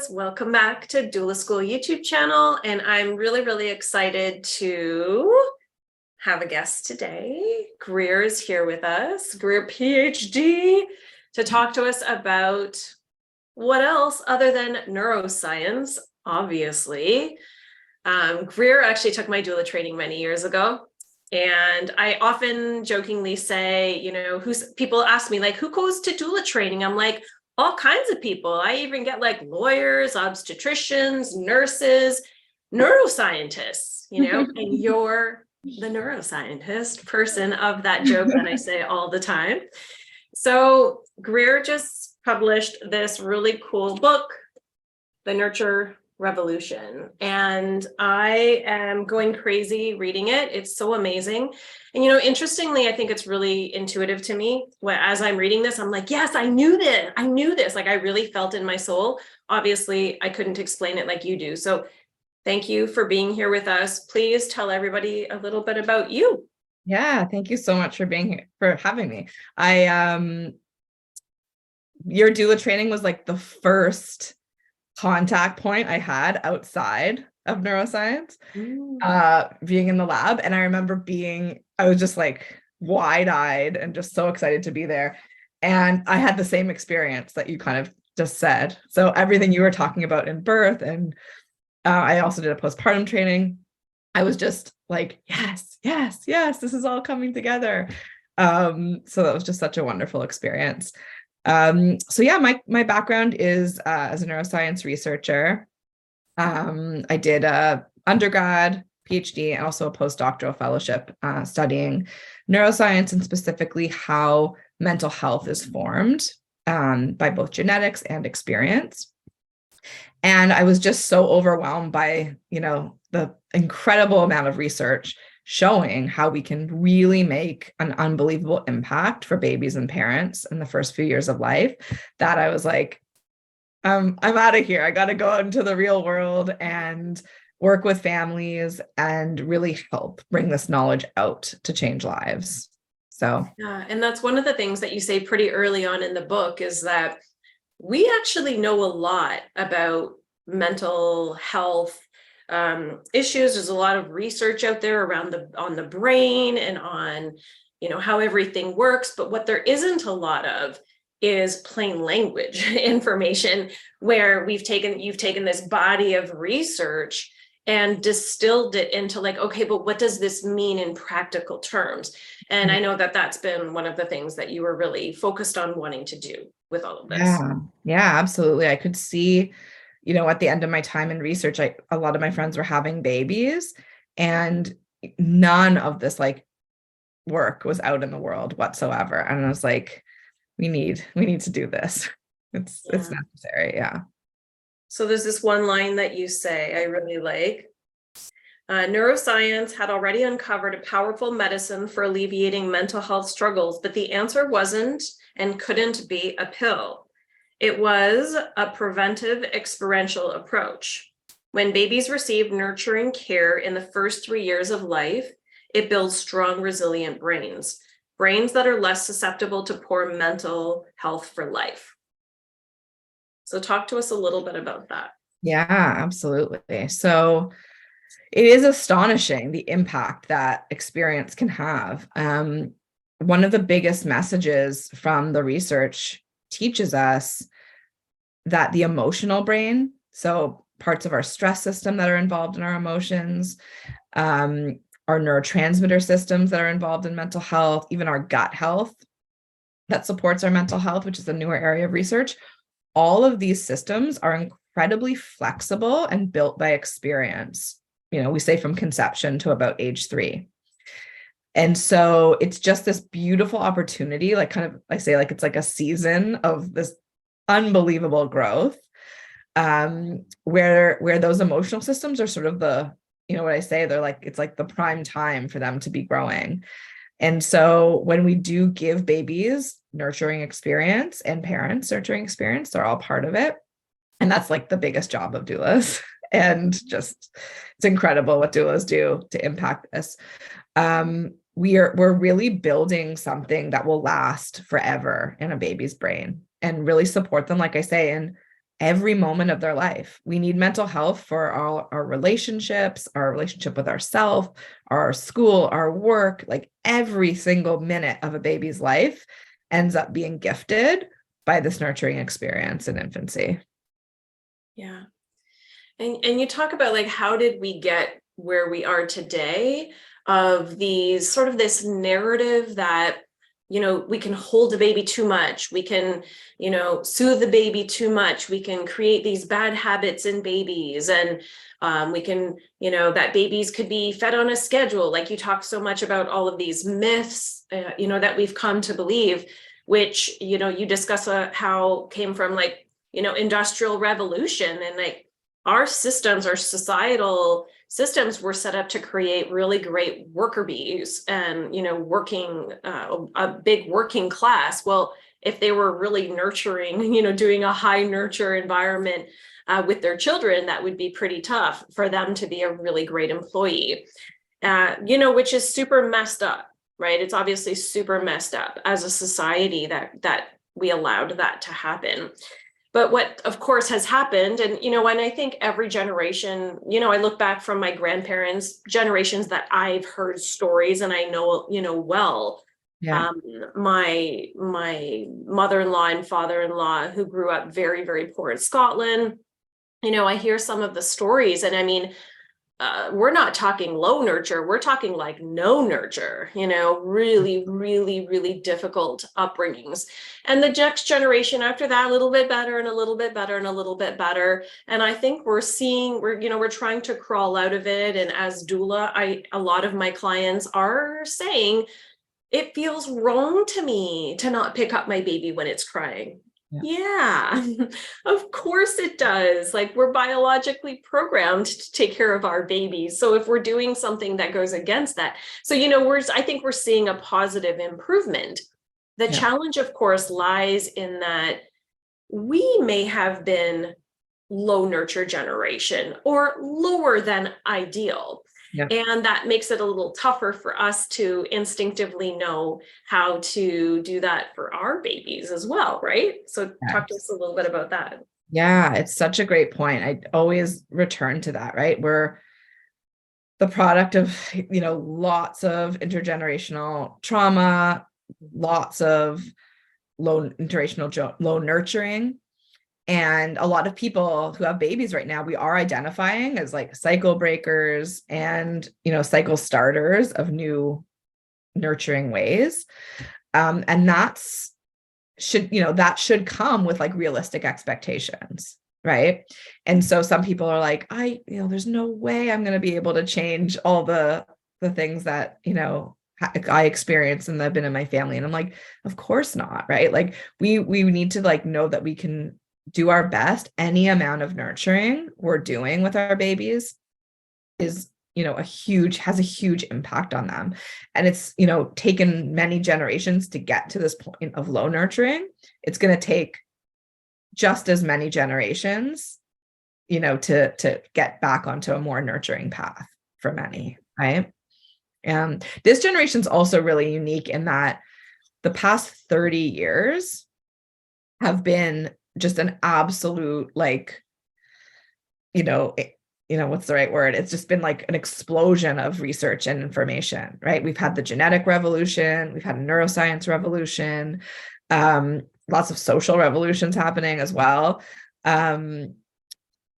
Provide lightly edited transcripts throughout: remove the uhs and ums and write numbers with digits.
guys, welcome back to Doula School YouTube channel, and I'm really excited to have a guest today. Greer is here with us, Greer PhD, to talk to us about what else other than neuroscience, obviously. Greer actually took my doula training many years ago, and I often jokingly say, people ask me like, who goes to doula training? I'm like, all kinds of people. I even get like lawyers, obstetricians, nurses, neuroscientists, and you're the neuroscientist person of that joke that I say all the time. So Greer just published this really cool book, The Nurture Revolution, and I am going crazy reading it. It's so amazing. And interestingly, I think it's really intuitive to me. As I'm reading this, I'm like, yes, I knew this. Like I really felt in my soul. Obviously, I couldn't explain it like you do. So thank you for being here with us. Please tell everybody a little bit about you. Yeah, thank you so much for being here, for having me. Your doula training was like the first contact point I had outside of neuroscience, being in the lab. And I remember I was just like wide-eyed and just so excited to be there. And I had the same experience that you kind of just said. So everything you were talking about in birth, and I also did a postpartum training. I was just like, yes, this is all coming together. So that was just such a wonderful experience. So yeah, my background is as a neuroscience researcher. I did a undergrad, PhD, and also a postdoctoral fellowship studying neuroscience and specifically how mental health is formed by both genetics and experience. And I was just so overwhelmed by, the incredible amount of research showing how we can really make an unbelievable impact for babies and parents in the first few years of life, that I was like, I'm out of here. I got to go out into the real world and work with families and really help bring this knowledge out to change lives. So yeah, and that's one of the things that you say pretty early on in the book, is that we actually know a lot about mental health issues. There's a lot of research out there on the brain and on, how everything works. But what there isn't a lot of is plain language information, where you've taken this body of research and distilled it into like, okay, but what does this mean in practical terms? And I know that that's been one of the things that you were really focused on wanting to do with all of this. Yeah, absolutely. I could see, at the end of my time in research, a lot of my friends were having babies, and none of this like work was out in the world whatsoever. And I was like, we need to do this. It's necessary. Yeah. So there's this one line that you say I really like. Neuroscience had already uncovered a powerful medicine for alleviating mental health struggles, but the answer wasn't and couldn't be a pill. It was a preventive experiential approach. When babies receive nurturing care in the first 3 years of life, it builds strong, resilient brains that are less susceptible to poor mental health for life. So talk to us a little bit about that. Yeah, absolutely. So it is astonishing the impact that experience can have. One of the biggest messages from the research teaches us that the emotional brain, so parts of our stress system that are involved in our emotions, our neurotransmitter systems that are involved in mental health, even our gut health that supports our mental health, which is a newer area of research, all of these systems are incredibly flexible and built by experience. We say from conception to about age 3. And so it's just this beautiful opportunity, like kind of, I say like, it's like a season of this unbelievable growth, where those emotional systems are sort of the, what I say, they're like, it's like the prime time for them to be growing. And so when we do give babies nurturing experience and parents nurturing experience, they're all part of it. And that's like the biggest job of doulas. And just, it's incredible what doulas do to impact this. We're really building something that will last forever in a baby's brain and really support them, like I say, in every moment of their life. We need mental health for our relationships, our relationship with ourselves, our school, our work, like every single minute of a baby's life ends up being gifted by this nurturing experience in infancy. Yeah. And you talk about like, how did we get where we are today, of these sort of this narrative that, we can hold a baby too much. We can, soothe the baby too much. We can create these bad habits in babies. And we can, that babies could be fed on a schedule. Like you talk so much about all of these myths, that we've come to believe, which, you discuss how came from like, industrial revolution, and like our systems, our societal systems were set up to create really great worker bees and, working, a big working class. Well, if they were really nurturing, doing a high nurture environment with their children, that would be pretty tough for them to be a really great employee, which is super messed up, right? It's obviously super messed up as a society that we allowed that to happen. But what, of course, has happened, and, when I think every generation, I look back from my grandparents' generations that I've heard stories and I know, well, Yeah. My mother-in-law and father-in-law, who grew up very, very poor in Scotland, I hear some of the stories, and I mean, we're not talking low nurture, we're talking like no nurture, really, really, really difficult upbringings. And the next generation after that, a little bit better and a little bit better and a little bit better. And I think we're trying to crawl out of it. And as doula, a lot of my clients are saying, it feels wrong to me to not pick up my baby when it's crying. Yeah, of course it does. Like, we're biologically programmed to take care of our babies. So if we're doing something that goes against that, so, I think we're seeing a positive improvement. The challenge, of course, lies in that we may have been low nurture generation or lower than ideal. Yeah. And that makes it a little tougher for us to instinctively know how to do that for our babies as well, right? So talk to us a little bit about that. Yeah, it's such a great point. I always return to that, right? We're the product of, lots of intergenerational trauma, lots of low nurturing. And a lot of people who have babies right now, we are identifying as like cycle breakers and, cycle starters of new nurturing ways. And that should come with like realistic expectations. Right. And so some people are like, there's no way I'm going to be able to change all the things that, I experienced and that have been in my family. And I'm like, of course not. Right. Like we need to like know that we can do our best. Any amount of nurturing we're doing with our babies is, has a huge impact on them. And it's, taken many generations to get to this point of low nurturing. It's going to take just as many generations, to get back onto a more nurturing path for many, right? And this generation's also really unique in that the past 30 years have been just an absolute, like, what's the right word? It's just been like an explosion of research and information, right? We've had the genetic revolution, we've had a neuroscience revolution, lots of social revolutions happening as well. And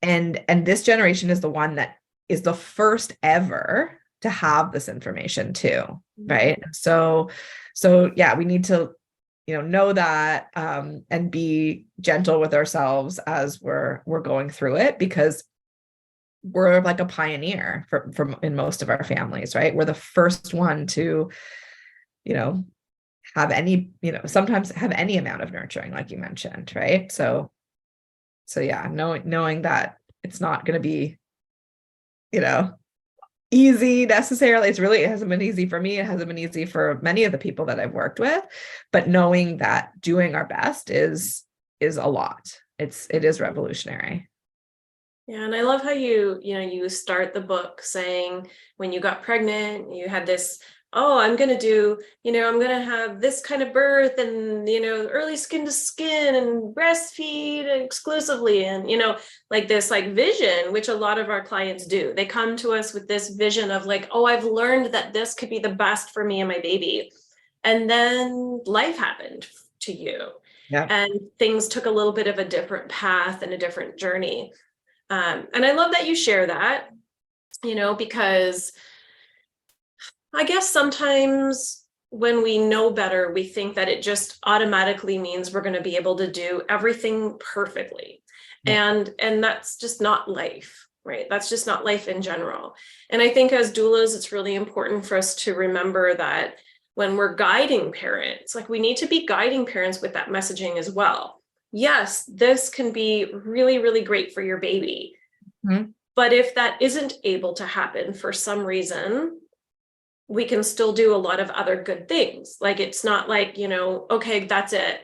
this generation is the one that is the first ever to have this information too, right? So yeah, we need to know that, and be gentle with ourselves as we're going through it, because we're like a pioneer from in most of our families, right? We're the first one to, have any, sometimes have any amount of nurturing, like you mentioned, right? So yeah, knowing that it's not going to be, easy necessarily. It hasn't been easy for me. It hasn't been easy for many of the people that I've worked with, but knowing that doing our best is a lot. It is revolutionary. Yeah. And I love how you start the book saying when you got pregnant, you had this oh, I'm going to do, I'm going to have this kind of birth and, early skin to skin and breastfeed exclusively. And, like this like vision, which a lot of our clients do. They come to us with this vision of like, oh, I've learned that this could be the best for me and my baby. And then life happened to you. Yeah. And things took a little bit of a different path and a different journey. And I love that you share that, because I guess sometimes when we know better, we think that it just automatically means we're going to be able to do everything perfectly. Yeah. And that's just not life, right? That's just not life in general. And I think as doulas, it's really important for us to remember that when we're guiding parents, like we need to be guiding parents with that messaging as well. Yes, this can be really, really great for your baby. Mm-hmm. But if that isn't able to happen for some reason, we can still do a lot of other good things. Like, it's not like, okay, that's it.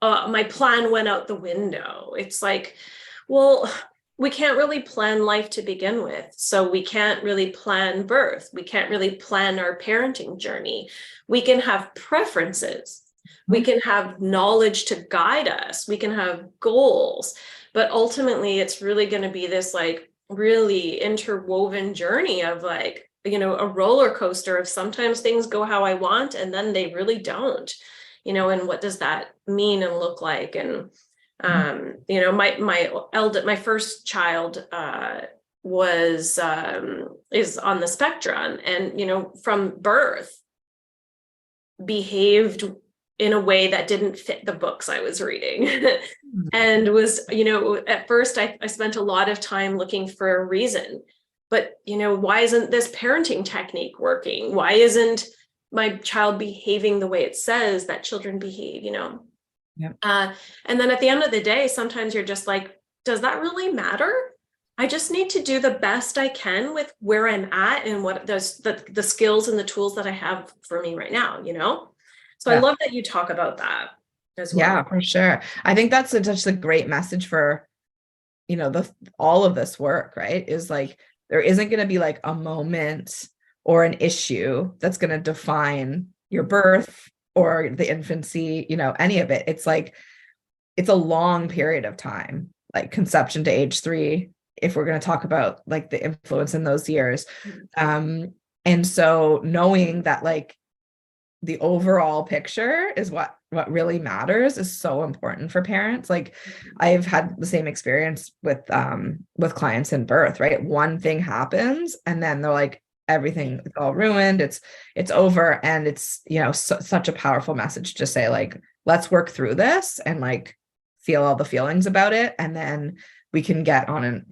My plan went out the window. It's like, well, we can't really plan life to begin with. So we can't really plan birth. We can't really plan our parenting journey. We can have preferences. We can have knowledge to guide us. We can have goals. But ultimately, it's really going to be this like really interwoven journey of like, a roller coaster of sometimes things go how I want and then they really don't, and what does that mean and look like? And my first child is on the spectrum, and from birth behaved in a way that didn't fit the books I was reading. And was, at first I spent a lot of time looking for a reason. But, why isn't this parenting technique working? Why isn't my child behaving the way it says that children behave, Yeah. And then at the end of the day, sometimes you're just like, does that really matter? I just need to do the best I can with where I'm at and what the skills and the tools that I have for me right now, So I Yeah. love that you talk about that as well. Yeah, for sure. I think that's such a great message for, all of this work, right? Is like, there isn't going to be like a moment or an issue that's going to define your birth or the infancy, any of it. It's like, it's a long period of time, like conception to age 3, if we're going to talk about like the influence in those years. And so knowing that like the overall picture is what really matters is so important for parents. Like I've had the same experience with clients in birth, right? One thing happens and then they're like, everything is all ruined. It's over. And it's, such a powerful message to say like, let's work through this and like feel all the feelings about it. And then we can get on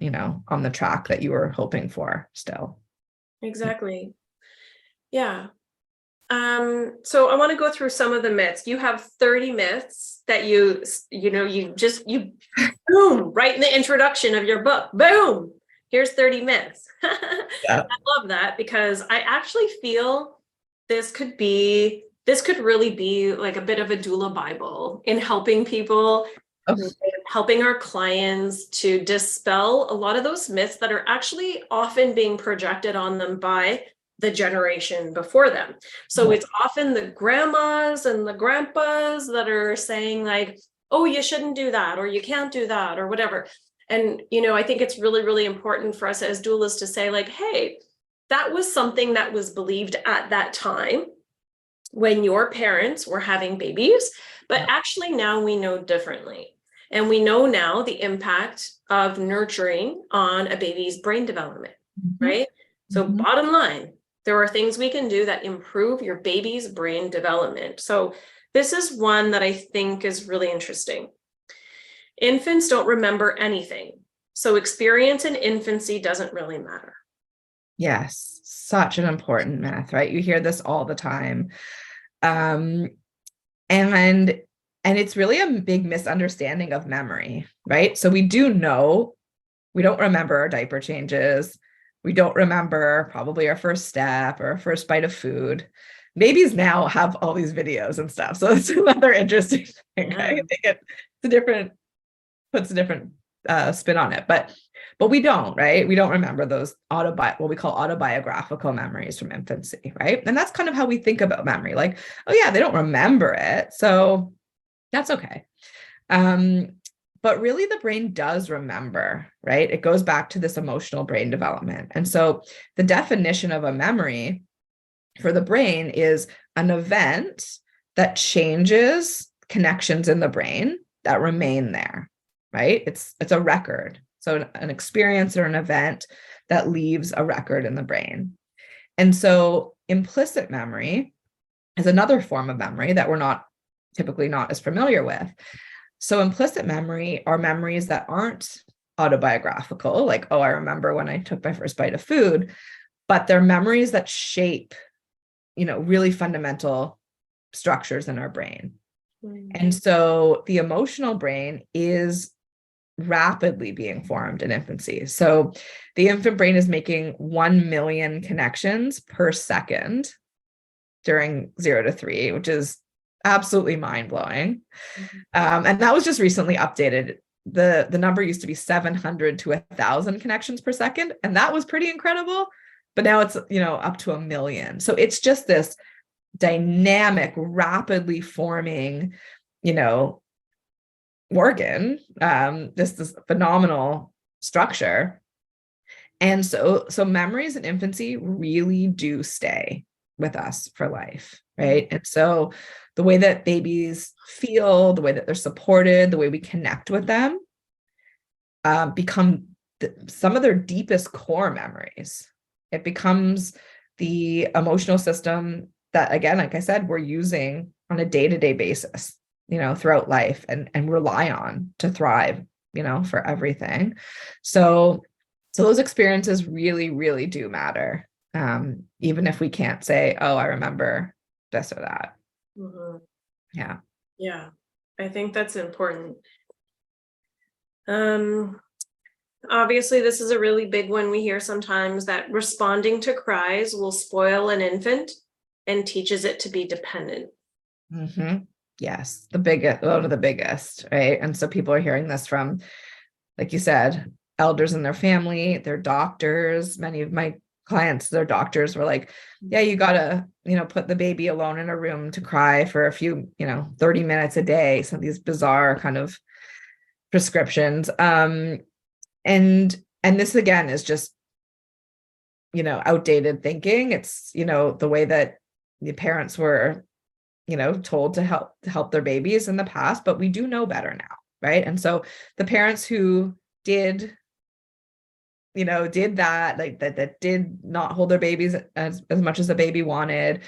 on the track that you were hoping for still. Exactly. Yeah. So I want to go through some of the myths. You have 30 myths that you boom, right in the introduction of your book. Boom. Here's 30 myths. Yeah. I love that because I actually feel this could really be like a bit of a doula Bible in helping people, helping our clients to dispel a lot of those myths that are actually often being projected on them by the generation before them. So it's often the grandmas and the grandpas that are saying like, oh, you shouldn't do that, or you can't do that, or whatever. And, I think it's really, really important for us as doulas to say like, hey, that was something that was believed at that time when your parents were having babies, but actually now we know differently. And we know now the impact of nurturing on a baby's brain development, right? So bottom line, there are things we can do that improve your baby's brain development. So this is one that I think is really interesting. Infants don't remember anything. So experience in infancy doesn't really matter. Yes, such an important myth, right? You hear this all the time. And it's really a big misunderstanding of memory, right? So we do know we don't remember our diaper changes. We don't remember probably our first step or our first bite of food. Babies now have all these videos and stuff. So it's another interesting thing. Yeah. I think puts a different spin on it, but we don't, right? We don't remember those what we call autobiographical memories from infancy, right? And that's kind of how we think about memory. Like, oh yeah, they don't remember it, so that's okay. But really the brain does remember, right? It goes back to this emotional brain development. And so the definition of a memory for the brain is an event that changes connections in the brain that remain there, right? It's a record. So an experience or an event that leaves a record in the brain. And so implicit memory is another form of memory that we're typically not as familiar with. So implicit memory are memories that aren't autobiographical, like, oh, I remember when I took my first bite of food, but they're memories that shape, really fundamental structures in our brain. And so the emotional brain is rapidly being formed in infancy. So the infant brain is making 1 million connections per second during 0 to 3, which is absolutely mind-blowing. And that was just recently updated. The number used to be 700 to 1,000 connections per second, and that was pretty incredible. But now it's, up to 1 million. So it's just this dynamic, rapidly forming, organ, this phenomenal structure. And so memories in infancy really do stay with us for life, right? And so the way that babies feel, the way that they're supported, the way we connect with them, become some of their deepest core memories. It becomes the emotional system that, again, like I said, we're using on a day-to-day basis, throughout life and rely on to thrive, for everything. So those experiences really, really do matter. Even if we can't say, oh, I remember this or that. Mm-hmm. Yeah. Yeah. I think that's important. Obviously, this is a really big one. We hear sometimes that responding to cries will spoil an infant and teaches it to be dependent. Mm-hmm. Yes, one of the biggest, right? And so people are hearing this from, like you said, elders in their family, their doctors. Many of my clients, their doctors were like, yeah, you gotta, put the baby alone in a room to cry for a few, 30 minutes a day. Some of these bizarre kind of prescriptions. And this again is just, outdated thinking. It's, the way that the parents were, told to help their babies in the past, but we do know better now, right? And so the parents who did that, like that did not hold their babies as much as the baby wanted,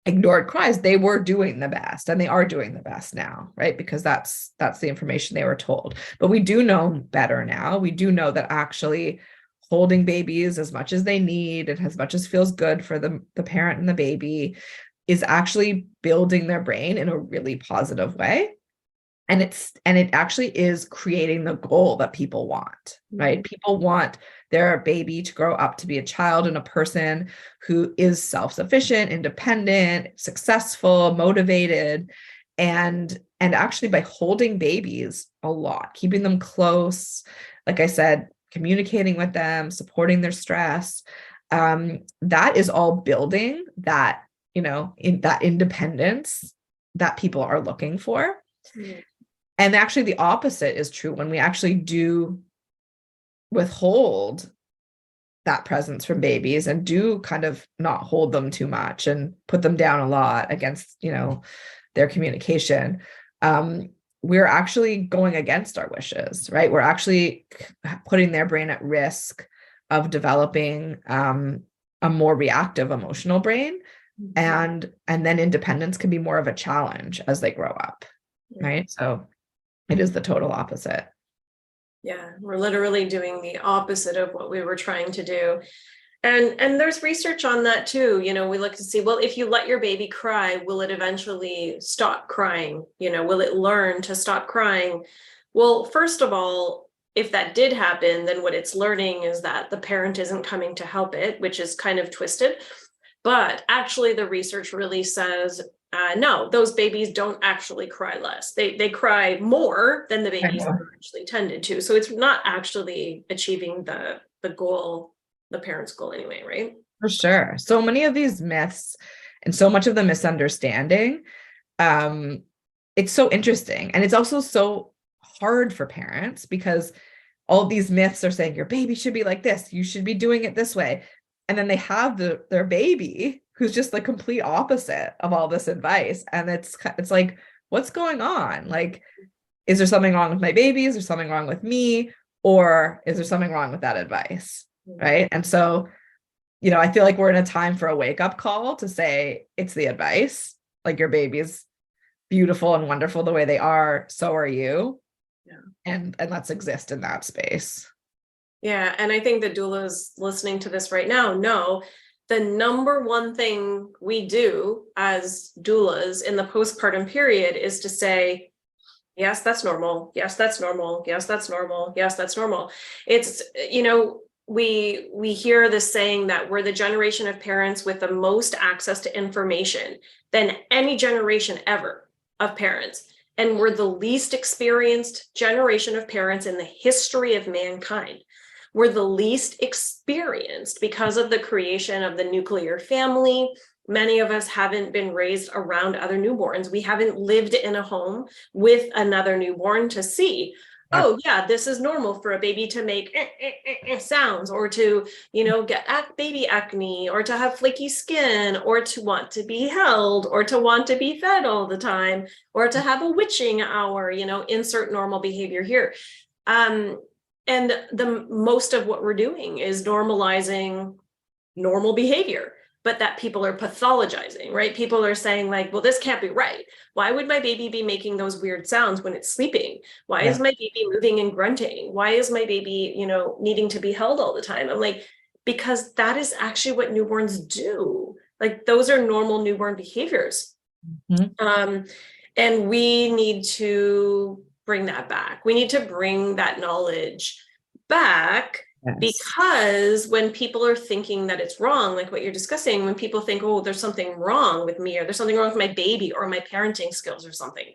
ignored cries, they were doing the best, and they are doing the best now, right? Because that's the information they were told. But we do know better now. We do know that actually holding babies as much as they need and as much as feels good for the parent and the baby is actually building their brain in a really positive way. And it actually is creating the goal that people want, right? People want their baby to grow up to be a child and a person who is self-sufficient, independent, successful, motivated. And actually by holding babies a lot, keeping them close, like I said, communicating with them, supporting their stress, that is all building that, in that independence that people are looking for. Yeah. And actually the opposite is true when we actually do withhold that presence from babies and do kind of not hold them too much and put them down a lot against, their communication. We're actually going against our wishes, right? We're actually putting their brain at risk of developing a more reactive emotional brain. And then independence can be more of a challenge as they grow up, right? So it is the total opposite. Yeah, we're literally doing the opposite of what we were trying to do. And there's research on that too. We look to see, well, if you let your baby cry, will it eventually stop crying? Will it learn to stop crying? Well, first of all, if that did happen, then what it's learning is that the parent isn't coming to help it, which is kind of twisted. But actually, the research really says no, those babies don't actually cry less. They cry more than the babies that are actually tended to. So it's not actually achieving the goal, the parent's goal anyway, right? For sure. So many of these myths and so much of the misunderstanding, it's so interesting. And it's also so hard for parents because all these myths are saying your baby should be like this, you should be doing it this way. And then they have their baby who's just the complete opposite of all this advice. And it's like, what's going on? Like, is there something wrong with my baby? Is there something wrong with me? Or is there something wrong with that advice? Right. And so, I feel like we're in a time for a wake-up call to say it's the advice. Like, your baby is beautiful and wonderful the way they are. So are you. Yeah. And let's exist in that space. Yeah. And I think the doulas listening to this right now know the number one thing we do as doulas in the postpartum period is to say, yes, that's normal. Yes, that's normal. Yes, that's normal. Yes, that's normal. It's, we hear this saying that we're the generation of parents with the most access to information than any generation ever of parents. And we're the least experienced generation of parents in the history of mankind. We're the least experienced because of the creation of the nuclear family. Many of us haven't been raised around other newborns. We haven't lived in a home with another newborn to see, oh yeah, this is normal for a baby to make sounds, or to, get baby acne, or to have flaky skin, or to want to be held, or to want to be fed all the time, or to have a witching hour, insert normal behavior here. And the most of what we're doing is normalizing normal behavior, but that people are pathologizing, right? People are saying like, well, this can't be right. Why would my baby be making those weird sounds when it's sleeping? Why is my baby moving and grunting? Why is my baby, needing to be held all the time? I'm like, because that is actually what newborns do. Like, those are normal newborn behaviors. Mm-hmm. And we need to bring that back. We need to bring that knowledge back. Yes. Because when people are thinking that it's wrong, like what you're discussing, when people think, oh, there's something wrong with me, or there's something wrong with my baby or my parenting skills or something,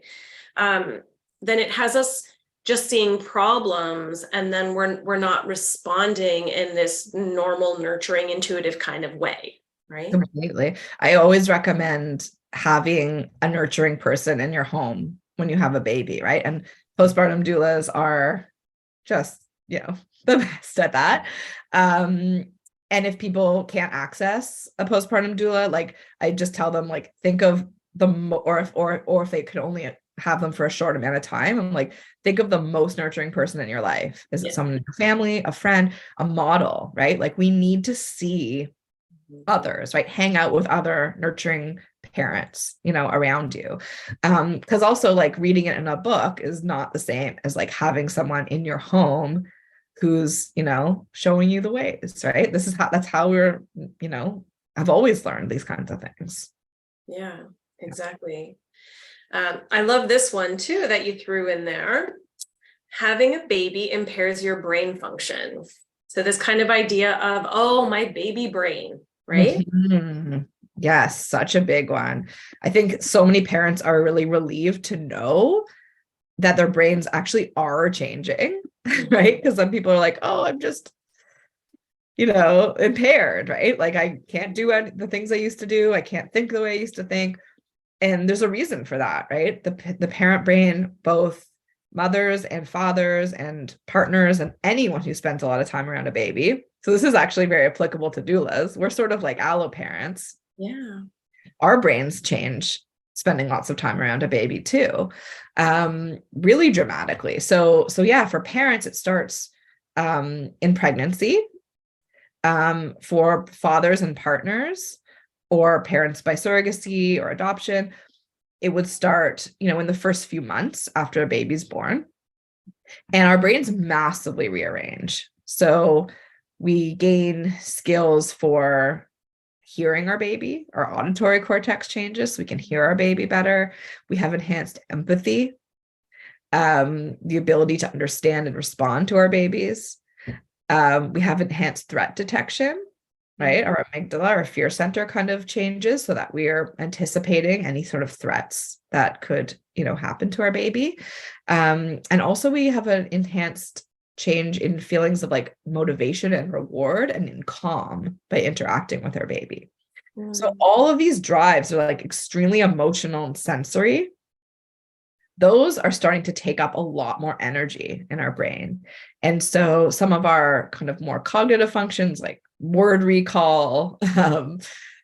then it has us just seeing problems, and then we're not responding in this normal, nurturing, intuitive kind of way, right? Completely. I always recommend having a nurturing person in your home when you have a baby, right? And postpartum doulas are just, the best at that. And if people can't access a postpartum doula, like, I just tell them, like, think of or if they could only have them for a short amount of time, I'm like, think of the most nurturing person in your life. Is it someone in your family, a friend, a model, right? Like, we need to see others, right? Hang out with other nurturing parents, around you. Because also, like, reading it in a book is not the same as like having someone in your home who's, showing you the ways, right? That's how we're, I've always learned these kinds of things. Yeah, exactly. I love this one too, that you threw in there. Having a baby impairs your brain function. So this kind of idea of, oh, my baby brain, right? Mm-hmm. Yes, such a big one. I think so many parents are really relieved to know that their brains actually are changing, right? Because some people are like, oh, I'm just, impaired, right? Like, I can't do the things I used to do. I can't think the way I used to think. And there's a reason for that, right? The parent brain, both mothers and fathers and partners and anyone who spends a lot of time around a baby. So this is actually very applicable to doulas. We're sort of like allo parents. Yeah. Our brains change spending lots of time around a baby too, really dramatically. So yeah, for parents, it starts in pregnancy. For fathers and partners, or parents by surrogacy or adoption, it would start, in the first few months after a baby's born. And our brains massively rearrange. So we gain skills for hearing our baby. Our auditory cortex changes, so we can hear our baby better. We have enhanced empathy, the ability to understand and respond to our babies. We have enhanced threat detection. right? Our amygdala, our fear center kind of changes so that we are anticipating any sort of threats that could, happen to our baby. And also we have an enhanced change in feelings of like motivation and reward and in calm by interacting with our baby. So all of these drives are like extremely emotional and sensory. Those are starting to take up a lot more energy in our brain. And so some of our kind of more cognitive functions like word recall,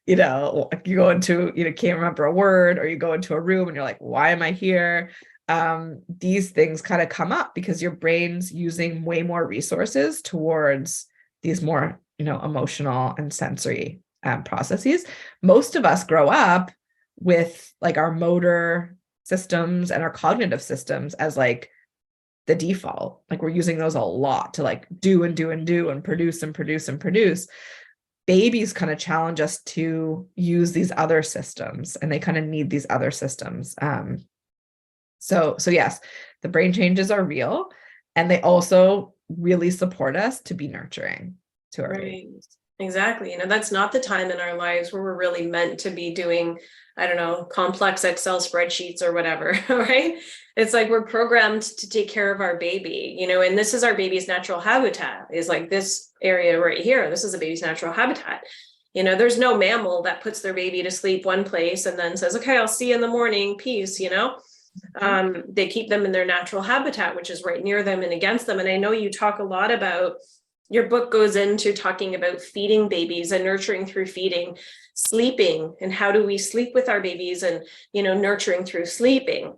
you go into, can't remember a word, or you go into a room and you're like, why am I here? These things kind of come up because your brain's using way more resources towards these more, emotional and sensory processes. Most of us grow up with like our motor systems and our cognitive systems as like the default. Like we're using those a lot to like do and do and do and produce and produce and produce. Babies kind of challenge us to use these other systems, and they kind of need these other systems. So yes, the brain changes are real, and they also really support us to be nurturing to our babies. Exactly. That's not the time in our lives where we're really meant to be doing, I don't know, complex Excel spreadsheets or whatever, right? It's like we're programmed to take care of our baby, and this is our baby's natural habitat, is like this area right here. This is a baby's natural habitat. There's no mammal that puts their baby to sleep one place and then says, okay, I'll see you in the morning, peace, They keep them in their natural habitat, which is right near them and against them. And I know you talk a lot about, your book goes into talking about feeding babies and nurturing through feeding, sleeping, and how do we sleep with our babies, and, nurturing through sleeping.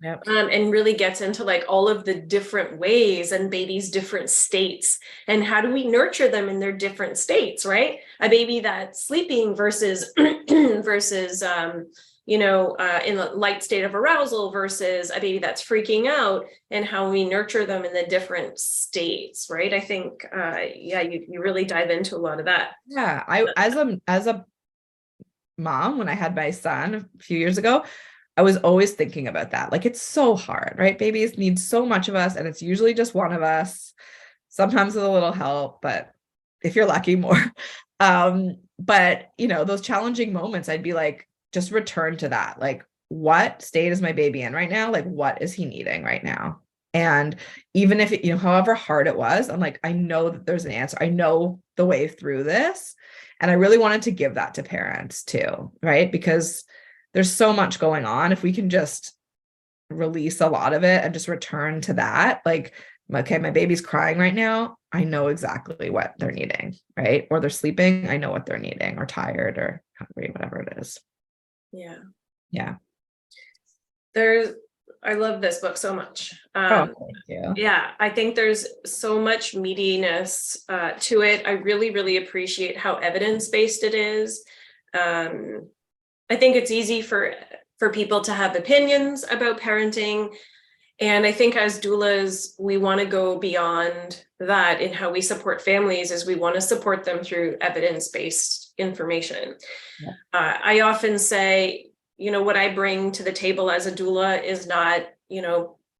Yep. And really gets into like all of the different ways and babies' different states, and how do we nurture them in their different states, right? A baby that's sleeping versus in a light state of arousal versus a baby that's freaking out, and how we nurture them in the different states, right? I think, you really dive into a lot of that. Yeah, as a mom, when I had my son a few years ago, I was always thinking about that. Like, it's so hard, right? Babies need so much of us, and it's usually just one of us, sometimes with a little help, but if you're lucky, more. But those challenging moments, I'd be like, just return to that. Like, what state is my baby in right now? Like, what is he needing right now? And even if it, however hard it was, I'm like, I know that there's an answer. I know the way through this. And I really wanted to give that to parents too, right? Because there's so much going on. If we can just release a lot of it and just return to that, like, okay, my baby's crying right now, I know exactly what they're needing, right? Or they're sleeping, I know what they're needing, or tired or hungry, whatever it is. Yeah. I love this book so much. Thank you. Yeah, I think there's so much meatiness to it. I really, really appreciate how evidence-based it is. I think it's easy for people to have opinions about parenting. And I think as doulas, we want to go beyond that in how we support families, is we want to support them through evidence-based information. Yeah. I often say, what I bring to the table as a doula is not,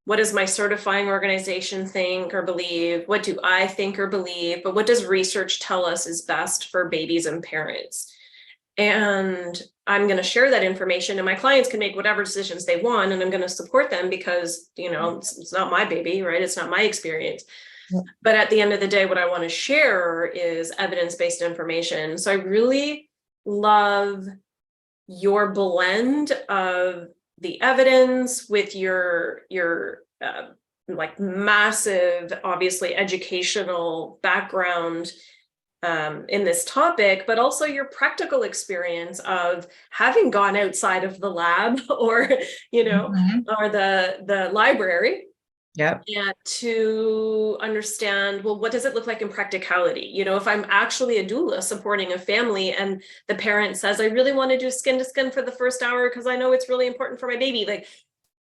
what does my certifying organization think or believe? What do I think or believe? But what does research tell us is best for babies and parents? And I'm going to share that information, and my clients can make whatever decisions they want, and I'm going to support them because, it's not my baby, right? It's not my experience. Yeah. But at the end of the day, what I want to share is evidence-based information. So I really love your blend of the evidence with your like massive, obviously educational background in this topic, but also your practical experience of having gone outside of the lab or, or the library. Yep. And to understand, well, what does it look like in practicality? If I'm actually a doula supporting a family and the parent says, I really want to do skin to skin for the first hour because I know it's really important for my baby. Like,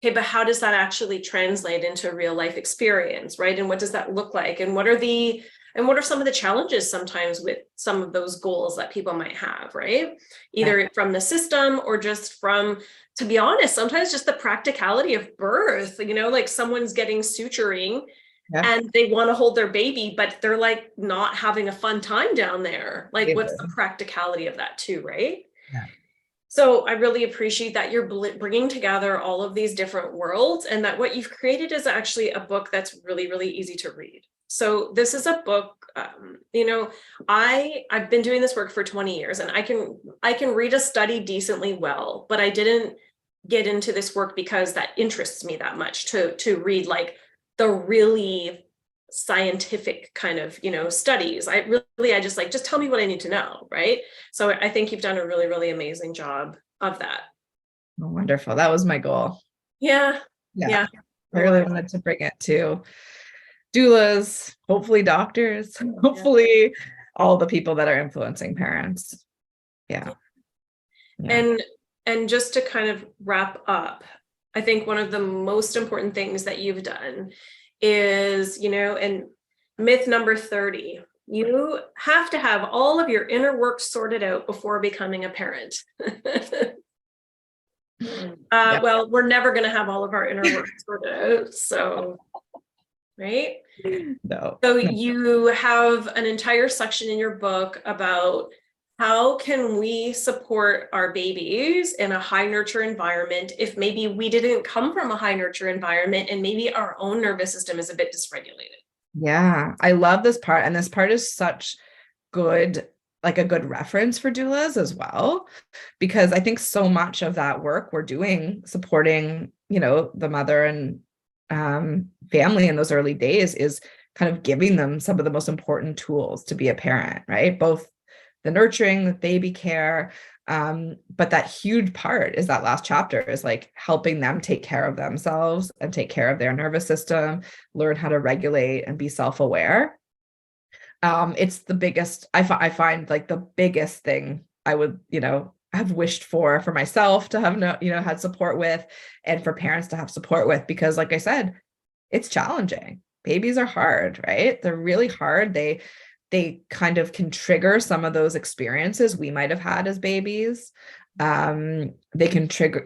okay, but how does that actually translate into real life experience, right? And what does that look like? And what are some of the challenges sometimes with some of those goals that people might have, right? Either from the system or just from, to be honest, sometimes just the practicality of birth, like someone's getting suturing Yeah. and they want to hold their baby, but they're like not having a fun time down there. Like, what's the practicality of that too, right? Yeah. So I really appreciate that you're bringing together all of these different worlds, and that what you've created is actually a book that's really, really easy to read. So this is a book, I've been doing this work for 20 years, and I can read a study decently well, but I didn't get into this work because that interests me that much to read like the really scientific kind of studies. I just like, just tell me what I need to know, right? So I think you've done a really, really amazing job of that. Oh, wonderful. That was my goal. Yeah. Yeah. I really wanted to bring it to doulas, hopefully doctors, hopefully all the people that are influencing parents. Yeah. And just to kind of wrap up, I think one of the most important things that you've done is, and myth number 30, you have to have all of your inner work sorted out before becoming a parent. Well, we're never going to have all of our inner work sorted out. So, right? No. So you have an entire section in your book about how can we support our babies in a high nurture environment if maybe we didn't come from a high nurture environment and maybe our own nervous system is a bit dysregulated. Yeah, I love this part. And this part is such good, like a good reference for doulas as well, because I think so much of that work we're doing supporting, the mother and family in those early days is kind of giving them some of the most important tools to be a parent, right? Both the nurturing, the baby care, but that huge part is that last chapter is like helping them take care of themselves and take care of their nervous system, learn how to regulate and be self-aware. It's the biggest, I find like the biggest thing I would, have wished for myself to have had support with, and for parents to have support with, because like I said, it's challenging. Babies are hard, right? They're really hard. They kind of can trigger some of those experiences we might have had as babies. They can trigger,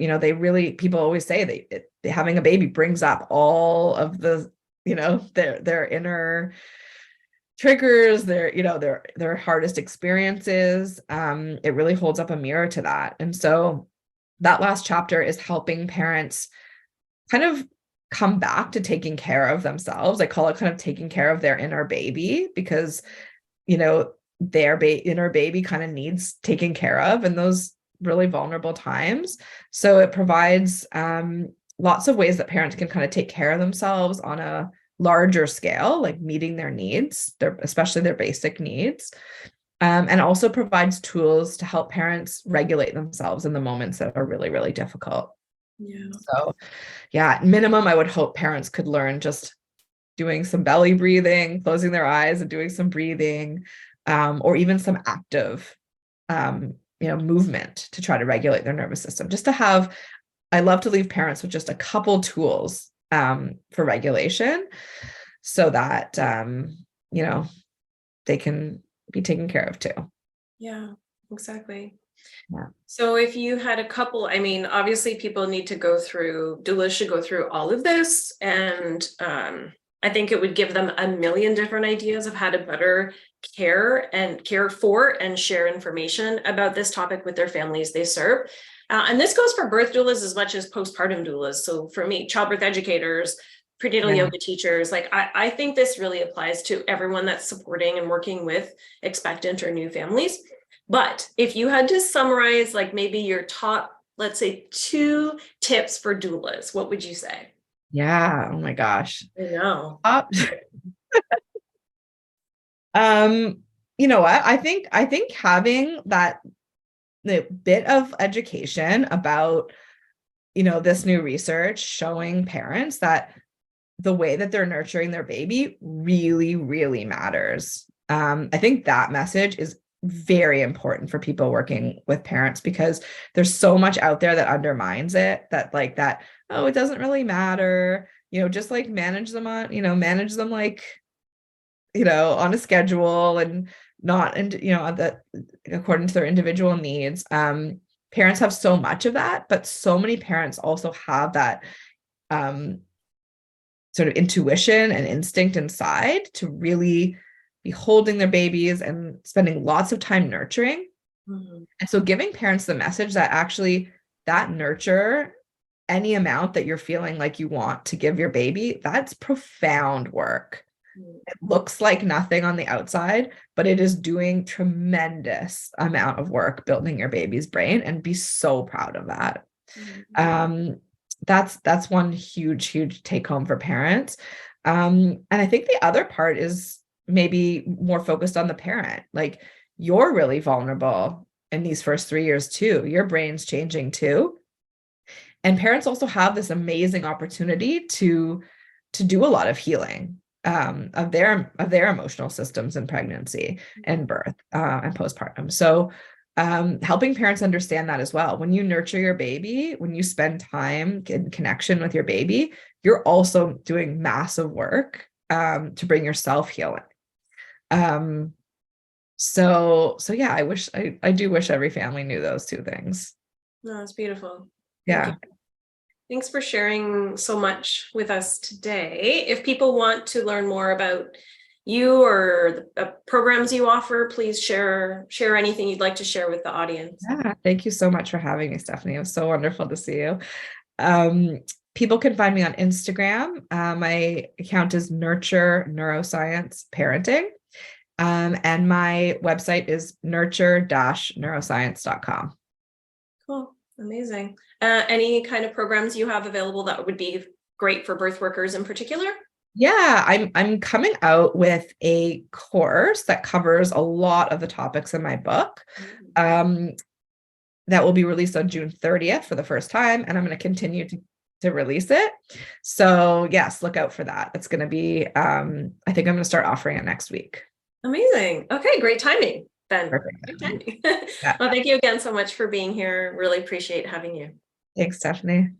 people always say having a baby brings up all of the, their inner triggers, their hardest experiences. It really holds up a mirror to that. And so that last chapter is helping parents kind of come back to taking care of themselves. I call it kind of taking care of their inner baby, because their inner baby kind of needs taking care of in those really vulnerable times. So it provides lots of ways that parents can kind of take care of themselves on a larger scale, like meeting their needs, especially their basic needs, and also provides tools to help parents regulate themselves in the moments that are really, really difficult. Yeah. So at minimum, I would hope parents could learn just doing some belly breathing, closing their eyes and doing some breathing, or even some active, movement to try to regulate their nervous system. I love to leave parents with just a couple tools for regulation, so that, they can be taken care of too. Yeah, exactly. Yeah. So if you had a couple, obviously people need to doulas should go through all of this. And I think it would give them a million different ideas of how to better care for and share information about this topic with their families they serve. And this goes for birth doulas as much as postpartum doulas. So for me, childbirth educators, prenatal yoga teachers, like I think this really applies to everyone that's supporting and working with expectant or new families. But if you had to summarize like maybe your top, let's say 2 tips for doulas, what would you say? Yeah. Oh my gosh. I know. You know what? I think having that the bit of education about, this new research showing parents that the way that they're nurturing their baby really, really matters. I think that message is very important for people working with parents, because there's so much out there that undermines it, that, oh, it doesn't really matter, just like manage them on, like, on a schedule and not, and, according to their individual needs. Parents have so much of that, but so many parents also have that, sort of intuition and instinct inside to really be holding their babies and spending lots of time nurturing. Mhm. And so giving parents the message that actually that nurture, any amount that you're feeling like you want to give your baby, that's profound work. It looks like nothing on the outside, but it is doing tremendous amount of work building your baby's brain, and be so proud of that. That's one huge take home for parents. And I think the other part is maybe more focused on the parent. Like, you're really vulnerable in these first 3 years too. Your brain's changing too. And parents also have this amazing opportunity to do a lot of healing of their emotional systems in pregnancy and birth and postpartum. So helping parents understand that as well. When you nurture your baby, when you spend time in connection with your baby, you're also doing massive work to bring yourself healing. So yeah, I do wish every family knew those two things. No, it's beautiful. Thank Yeah. you. Thanks for sharing so much with us today. If people want to learn more about you or the programs you offer, please share anything you'd like to share with the audience. Yeah, thank you so much for having me, Stephanie. It was so wonderful to see you. People can find me on Instagram. My account is Nurture Neuroscience Parenting. And my website is nurture-neuroscience.com. Cool. Amazing. Any kind of programs you have available that would be great for birth workers in particular? Yeah, I'm coming out with a course that covers a lot of the topics in my book. That will be released on June 30th for the first time, and I'm going to continue to release it. So yes, look out for that. It's going to be, I think I'm going to start offering it next week. Amazing. Okay, great timing then. Perfect. Great timing. Yeah. Well, thank you again so much for being here. Really appreciate having you. Thanks, Stephanie.